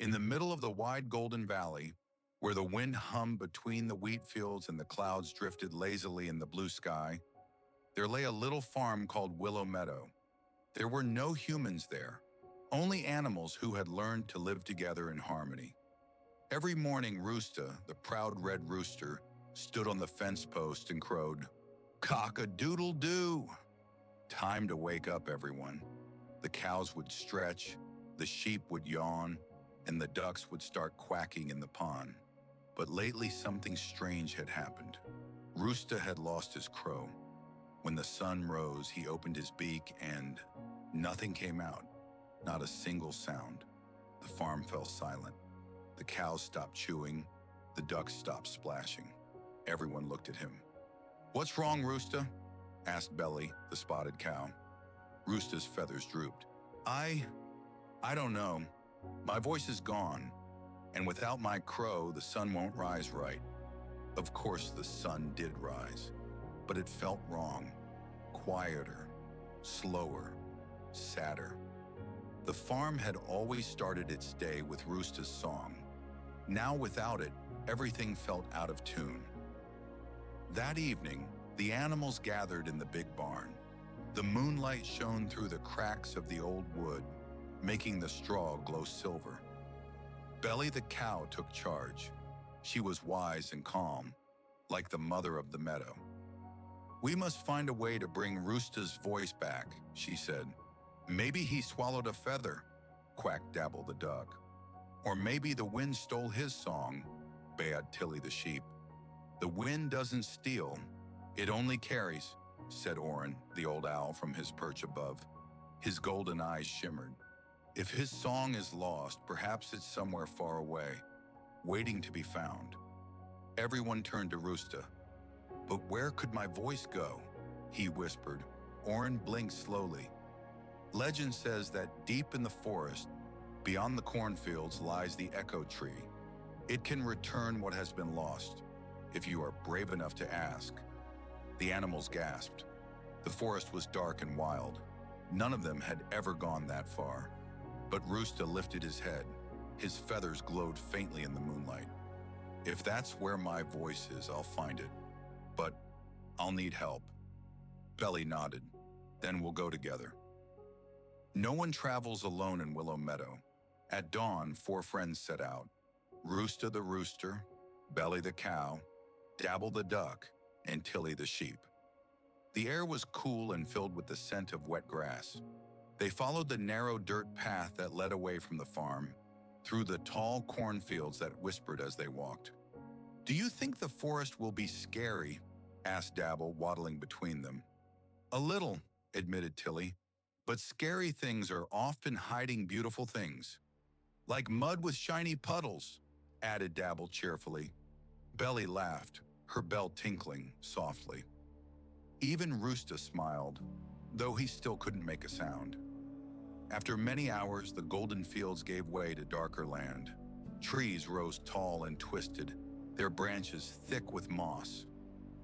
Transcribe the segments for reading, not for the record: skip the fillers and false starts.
In the middle of the wide golden valley, where the wind hummed between the wheat fields and the clouds drifted lazily in the blue sky, there lay a little farm called Willow Meadow. There were no humans there, only animals who had learned to live together in harmony. Every morning, Roosta, the proud red rooster, stood on the fence post and crowed, "Cock-a-doodle-doo!" Time to wake up, everyone. The cows would stretch, the sheep would yawn, and the ducks would start quacking in the pond. But lately something strange had happened. Roosta had lost his crow. When the sun rose, he opened his beak and nothing came out, not a single sound. The farm fell silent. The cows stopped chewing, the ducks stopped splashing. Everyone looked at him. "What's wrong, Roosta?" asked Belly, the spotted cow. Roosta's feathers drooped. I don't know. My voice is gone, and without my crow, the sun won't rise right." Of course, the sun did rise, but it felt wrong, quieter, slower, sadder. The farm had always started its day with Roosta's song. Now without it, everything felt out of tune. That evening, the animals gathered in the big barn. The moonlight shone through the cracks of the old wood, making the straw glow silver. Belly the cow took charge. She was wise and calm, like the mother of the meadow. "We must find a way to bring Roosta's voice back," she said. "Maybe he swallowed a feather," quacked Dabble the duck. "Or maybe the wind stole his song," bayed Tilly the sheep. "The wind doesn't steal, it only carries," said Orin, the old owl, from his perch above. His golden eyes shimmered. "If his song is lost, perhaps it's somewhere far away, waiting to be found." Everyone turned to Roosta. "But where could my voice go?" he whispered. Orin blinked slowly. "Legend says that deep in the forest, beyond the cornfields, lies the echo tree. It can return what has been lost, if you are brave enough to ask." The animals gasped. The forest was dark and wild. None of them had ever gone that far. But Roosta lifted his head. His feathers glowed faintly in the moonlight. "If that's where my voice is, I'll find it. But I'll need help." Belly nodded. "Then we'll go together." No one travels alone in Willow Meadow. At dawn, 4 friends set out. Roosta the rooster, Belly the cow, Dabble the duck, and Tilly the sheep. The air was cool and filled with the scent of wet grass. They followed the narrow dirt path that led away from the farm, through the tall cornfields that whispered as they walked. "Do you think the forest will be scary?" asked Dabble, waddling between them. "A little," admitted Tilly, "but scary things are often hiding beautiful things. Like mud with shiny puddles," added Dabble cheerfully. Belly laughed, her bell tinkling softly. Even Roosta smiled, though he still couldn't make a sound. After many hours, the golden fields gave way to darker land. Trees rose tall and twisted, their branches thick with moss.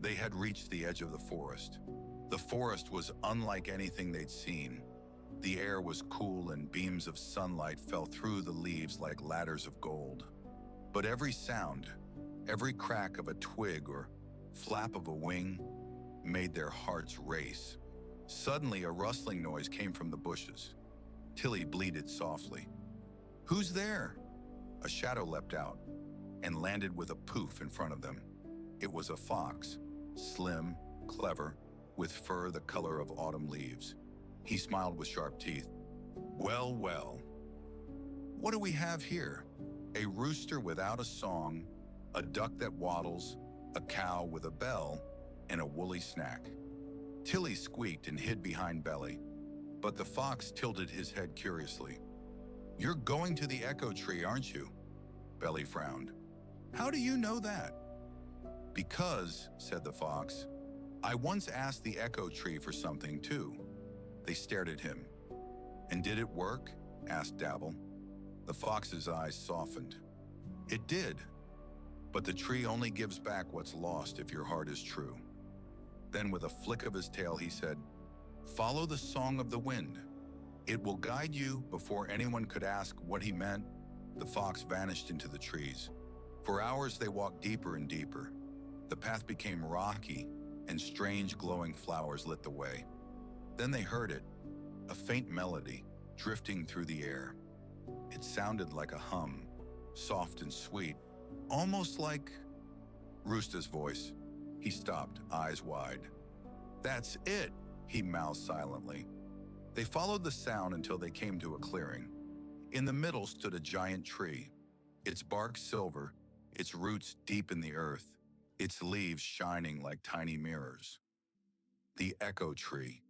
They had reached the edge of the forest. The forest was unlike anything they'd seen. The air was cool and beams of sunlight fell through the leaves like ladders of gold. But every sound, every crack of a twig or flap of a wing, made their hearts race. Suddenly, a rustling noise came from the bushes. Tilly bleated softly. "Who's there?" A shadow leapt out and landed with a poof in front of them. It was a fox, slim, clever, with fur the color of autumn leaves. He smiled with sharp teeth. "Well, well. What do we have here? A rooster without a song, a duck that waddles, a cow with a bell, and a woolly snack." Tilly squeaked and hid behind Belly, but the fox tilted his head curiously. "You're going to the echo tree, aren't you?" Belly frowned. "How do you know that?" "Because," said the fox, "I once asked the echo tree for something too." They stared at him. "And did it work?" asked Dabble. The fox's eyes softened. "It did, but the tree only gives back what's lost if your heart is true." Then with a flick of his tail, he said, "Follow the song of the wind. It will guide you before anyone could ask what he meant. The fox vanished into the trees. For hours they walked deeper and deeper. The path became rocky, and strange glowing flowers lit the way. Then they heard it, a faint melody drifting through the air. It sounded like a hum, soft and sweet, almost like Roosta's voice. He stopped, eyes wide. "That's it," he mouthed silently. They followed the sound until they came to a clearing. In the middle stood a giant tree, its bark silver, its roots deep in the earth, its leaves shining like tiny mirrors. The echo tree.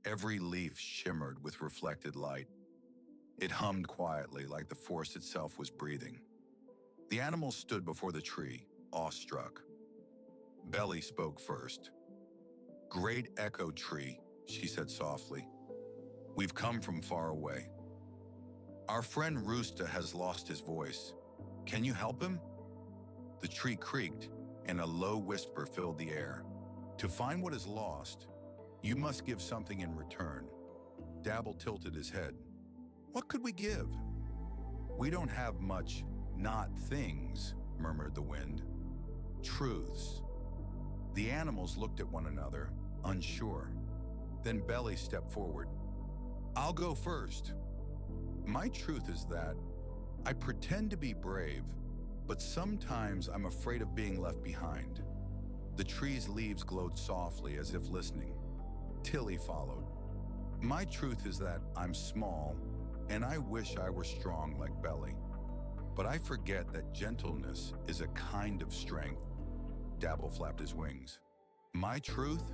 Every leaf shimmered with reflected light. It hummed quietly like the forest itself was breathing. The animals stood before the tree, awestruck. Belly spoke first. "Great echo tree," she said softly. "We've come from far away. Our friend Roosta has lost his voice. Can you help him?" The tree creaked, and a low whisper filled the air. "To find what is lost, you must give something in return." Dabble tilted his head. "What could we give?" "We don't have much, not things," murmured the wind. "Truths." The animals looked at one another, unsure. Then Belly stepped forward. "I'll go first. My truth is that I pretend to be brave, but sometimes I'm afraid of being left behind." The tree's leaves glowed softly as if listening. Tilly followed. "My truth is that I'm small, and I wish I were strong like Belly. But I forget that gentleness is a kind of strength." Dabble flapped his wings. "My truth?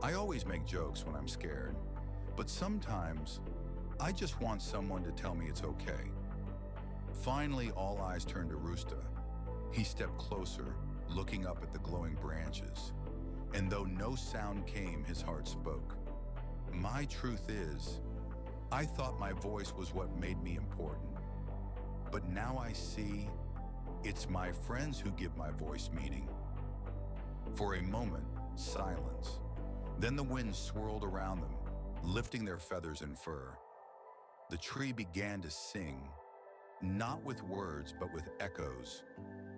I always make jokes when I'm scared, but sometimes I just want someone to tell me it's okay." Finally, all eyes turned to Roosta. He stepped closer, looking up at the glowing branches. And though no sound came, his heart spoke. "My truth is, I thought my voice was what made me important. But now I see it's my friends who give my voice meaning." For a moment, silence. Then the wind swirled around them, lifting their feathers and fur. The tree began to sing, not with words, but with echoes.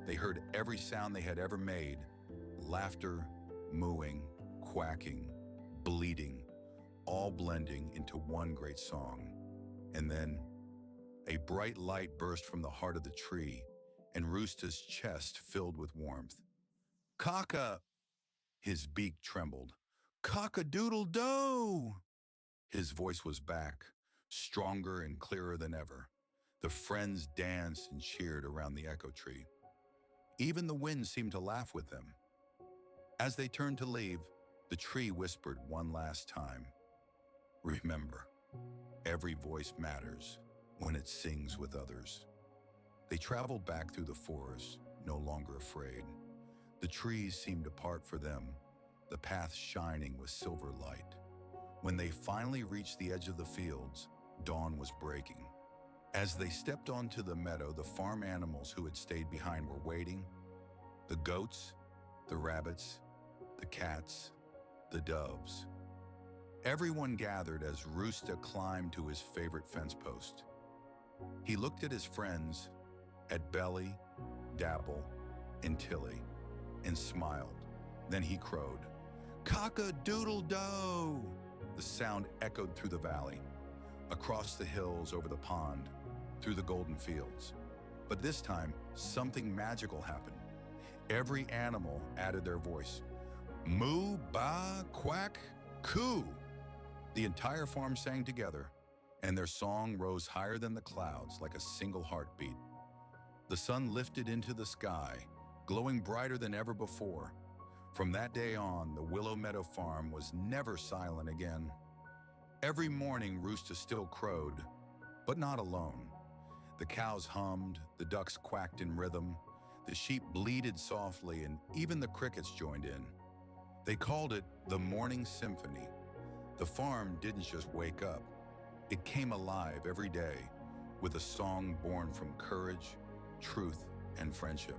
They heard every sound they had ever made: laughter, mooing, quacking, bleating, all blending into one great song. And then a bright light burst from the heart of the tree, and Roosta's chest filled with warmth. "Cock-a!" His beak trembled. "Cock-a-doodle-doo!" His voice was back, stronger and clearer than ever. The friends danced and cheered around the echo tree. Even the wind seemed to laugh with them. As they turned to leave, the tree whispered one last time, "Remember, every voice matters when it sings with others." They traveled back through the forest, no longer afraid. The trees seemed to part for them, the path shining with silver light. When they finally reached the edge of the fields, dawn was breaking. As they stepped onto the meadow, the farm animals who had stayed behind were waiting. The goats, the rabbits, the cats, the doves. Everyone gathered as Roosta climbed to his favorite fence post. He looked at his friends, at Belly, Dabble, and Tilly, and smiled. Then he crowed, "Cock-a-doodle-doo!" The sound echoed through the valley, across the hills, over the pond, through the golden fields. But this time, something magical happened. Every animal added their voice. Moo, ba, quack, coo. The entire farm sang together, and their song rose higher than the clouds like a single heartbeat. The sun lifted into the sky, glowing brighter than ever before. From that day on, the Willow Meadow Farm was never silent again. Every morning, Roosta still crowed, but not alone. The cows hummed, the ducks quacked in rhythm, the sheep bleated softly, and even the crickets joined in. They called it the Morning Symphony. The farm didn't just wake up. It came alive every day with a song born from courage, truth, and friendship.